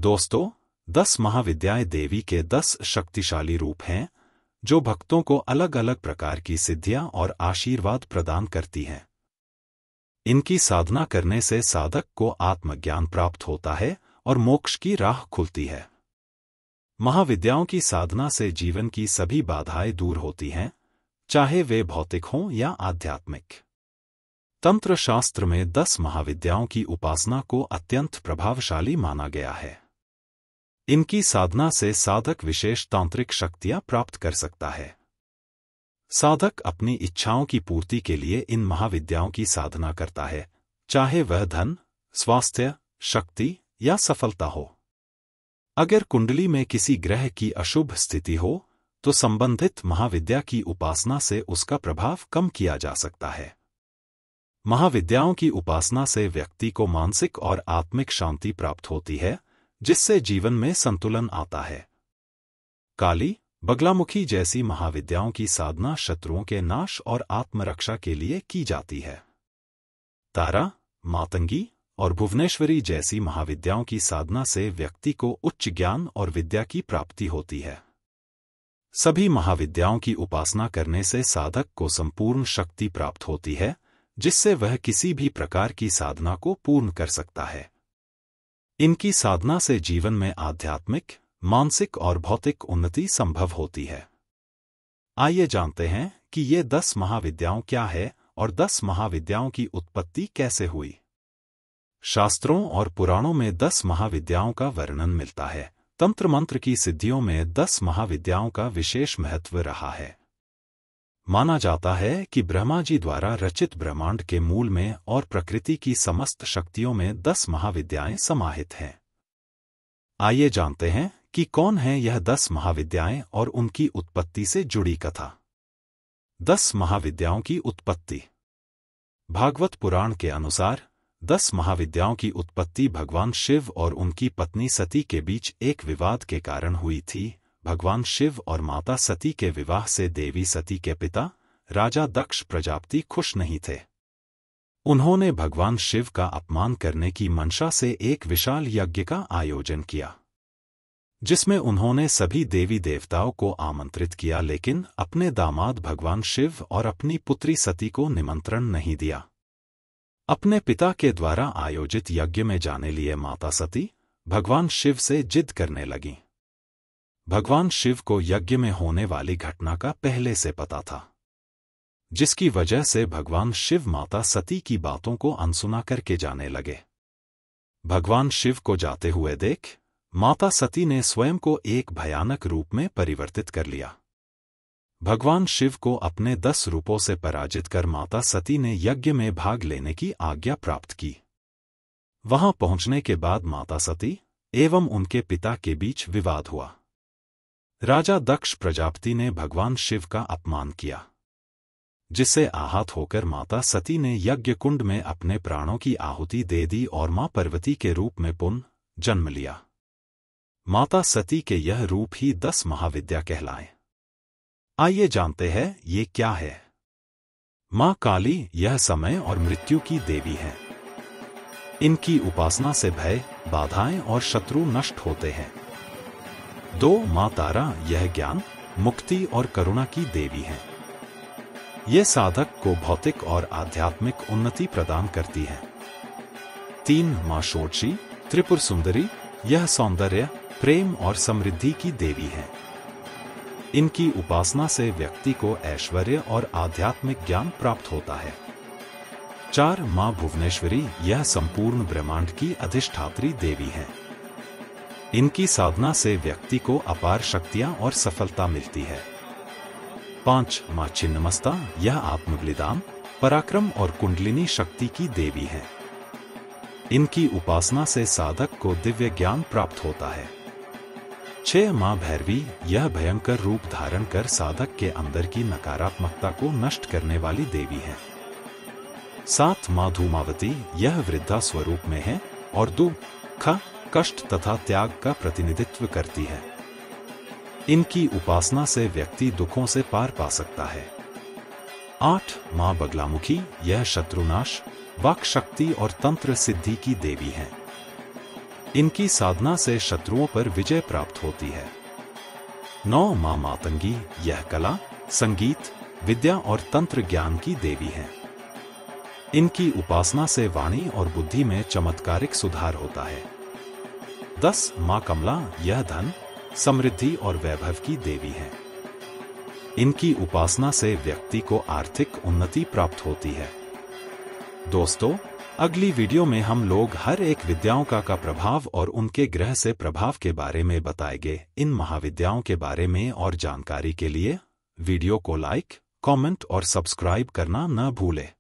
दोस्तों, 10 महाविद्याएं देवी के 10 शक्तिशाली रूप हैं जो भक्तों को अलग अलग प्रकार की सिद्धियां और आशीर्वाद प्रदान करती हैं। इनकी साधना करने से साधक को आत्मज्ञान प्राप्त होता है और मोक्ष की राह खुलती है। महाविद्याओं की साधना से जीवन की सभी बाधाएं दूर होती हैं, चाहे वे भौतिक हों या आध्यात्मिक। तंत्र शास्त्र में 10 महाविद्याओं की उपासना को अत्यंत प्रभावशाली माना गया है। इनकी साधना से साधक विशेष तांत्रिक शक्तियां प्राप्त कर सकता है। साधक अपनी इच्छाओं की पूर्ति के लिए इन महाविद्याओं की साधना करता है, चाहे वह धन, स्वास्थ्य, शक्ति या सफलता हो। अगर कुंडली में किसी ग्रह की अशुभ स्थिति हो तो संबंधित महाविद्या की उपासना से उसका प्रभाव कम किया जा सकता है। महाविद्याओं की उपासना से व्यक्ति को मानसिक और आत्मिक शांति प्राप्त होती है, जिससे जीवन में संतुलन आता है। काली, बगलामुखी जैसी महाविद्याओं की साधना शत्रुओं के नाश और आत्मरक्षा के लिए की जाती है। तारा, मातंगी और भुवनेश्वरी जैसी महाविद्याओं की साधना से व्यक्ति को उच्च ज्ञान और विद्या की प्राप्ति होती है। सभी महाविद्याओं की उपासना करने से साधक को संपूर्ण शक्ति प्राप्त होती है, जिससे वह किसी भी प्रकार की साधना को पूर्ण कर सकता है। इनकी साधना से जीवन में आध्यात्मिक, मानसिक और भौतिक उन्नति संभव होती है। आइए जानते हैं कि ये 10 महाविद्याओं क्या है और 10 महाविद्याओं की उत्पत्ति कैसे हुई। शास्त्रों और पुराणों में 10 महाविद्याओं का वर्णन मिलता है। तंत्र मंत्र की सिद्धियों में 10 महाविद्याओं का विशेष महत्व रहा है। माना जाता है कि ब्रह्मा जी द्वारा रचित ब्रह्मांड के मूल में और प्रकृति की समस्त शक्तियों में 10 महाविद्याएं समाहित हैं। आइए जानते हैं कि कौन है यह 10 महाविद्याएं और उनकी उत्पत्ति से जुड़ी कथा। 10 महाविद्याओं की उत्पत्ति। भागवत पुराण के अनुसार 10 महाविद्याओं की उत्पत्ति भगवान शिव और उनकी पत्नी सती के बीच एक विवाद के कारण हुई थी। भगवान शिव और माता सती के विवाह से देवी सती के पिता राजा दक्ष प्रजापति खुश नहीं थे। उन्होंने भगवान शिव का अपमान करने की मंशा से एक विशाल यज्ञ का आयोजन किया, जिसमें उन्होंने सभी देवी देवताओं को आमंत्रित किया, लेकिन अपने दामाद भगवान शिव और अपनी पुत्री सती को निमंत्रण नहीं दिया। अपने पिता के द्वारा आयोजित यज्ञ में जाने लिए माता सती भगवान शिव से जिद करने लगीं। भगवान शिव को यज्ञ में होने वाली घटना का पहले से पता था, जिसकी वजह से भगवान शिव माता सती की बातों को अनसुना करके जाने लगे। भगवान शिव को जाते हुए देख माता सती ने स्वयं को एक भयानक रूप में परिवर्तित कर लिया। भगवान शिव को अपने 10 रूपों से पराजित कर माता सती ने यज्ञ में भाग लेने की आज्ञा प्राप्त की। वहां पहुंचने के बाद माता सती एवं उनके पिता के बीच विवाद हुआ। राजा दक्ष प्रजापति ने भगवान शिव का अपमान किया, जिससे आहत होकर माता सती ने यज्ञ कुंड में अपने प्राणों की आहुति दे दी और मां पार्वती के रूप में पुनः जन्म लिया। माता सती के यह रूप ही 10 महाविद्या कहलाए। आइए जानते हैं ये क्या है। मां काली यह समय और मृत्यु की देवी है। इनकी उपासना से भय, बाधाएं और शत्रु नष्ट होते हैं। 2 मां तारा यह ज्ञान, मुक्ति और करुणा की देवी हैं। ये साधक को भौतिक और आध्यात्मिक उन्नति प्रदान करती है। 3 मां षोडशी त्रिपुर सुंदरी यह सौंदर्य, प्रेम और समृद्धि की देवी है। इनकी उपासना से व्यक्ति को ऐश्वर्य और आध्यात्मिक ज्ञान प्राप्त होता है। 4 मां भुवनेश्वरी यह संपूर्ण ब्रह्मांड की अधिष्ठात्री देवी है। इनकी साधना से व्यक्ति को अपार शक्तियां और सफलता मिलती है। 5 मां छिन्नमस्ता यह आत्मबलिदान, पराक्रम और कुंडलिनी शक्ति की देवी है। इनकी उपासना से साधक को दिव्य ज्ञान प्राप्त होता है। 6 मां भैरवी यह भयंकर रूप धारण कर साधक के अंदर की नकारात्मकता को नष्ट करने वाली देवी है। 7 मां धूमावती यह वृद्धा स्वरूप में है और दुख, कष्ट तथा त्याग का प्रतिनिधित्व करती है। इनकी उपासना से व्यक्ति दुखों से पार पा सकता है। 8 मां बगलामुखी यह शत्रुनाश, वाक शक्ति और तंत्र सिद्धि की देवी है। इनकी साधना से शत्रुओं पर विजय प्राप्त होती है। 9 मां मातंगी, यह कला, संगीत, विद्या और तंत्र ज्ञान की देवी हैं। इनकी उपासना से वाणी और बुद्धि में चमत्कारिक सुधार होता है। 10 मां कमला, यह धन, समृद्धि और वैभव की देवी हैं। इनकी उपासना से व्यक्ति को आर्थिक उन्नति प्राप्त होती है। दोस्तों, अगली वीडियो में हम लोग हर एक विद्याओं का प्रभाव और उनके ग्रह से प्रभाव के बारे में बताएंगे। इन महाविद्याओं के बारे में और जानकारी के लिए वीडियो को लाइक, कमेंट और सब्सक्राइब करना न भूलें।